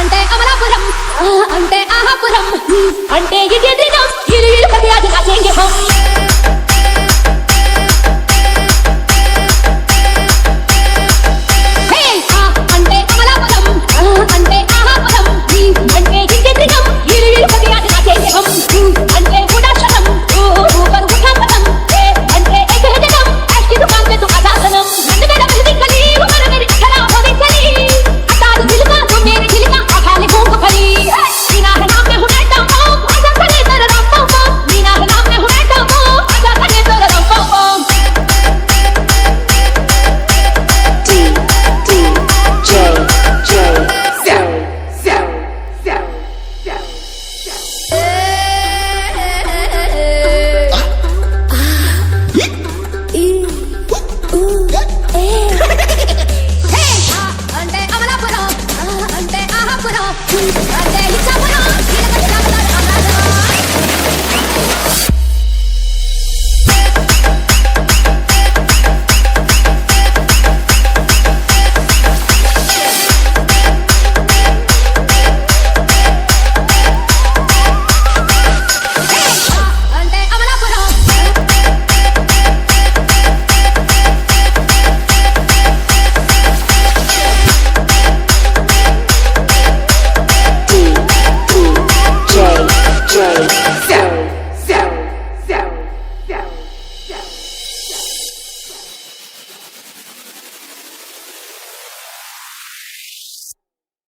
అంటే అమలాపురం అంటే ఆహాపురం అంటే ఇదే దినం ఇరు కది అది అచేంగే హం హే అంటే అమలాపురం అంటే ఆహాపురం అంటే ఇదే దినం ఇరు కది అది అచేంగే హం అంటే ఉడాశనం ఊపర్ ఉఠాపనం అంటే ఇదే దినం అష్టి దుకాన్ पे तुम आजादनम नंद मेरा मेहंदी कली उमर मेरी खरा होवे चली अतार दिल का तो मेरे दिल का आखाले भूख भरी मीना है नाम में हुनैटा मो आजा करे तेरा राम पाओ मीना है नाम में हुनैटा मो आजा करे तेरा राम पाओ అంటే అమలాపురం అంటే ఆహాపురం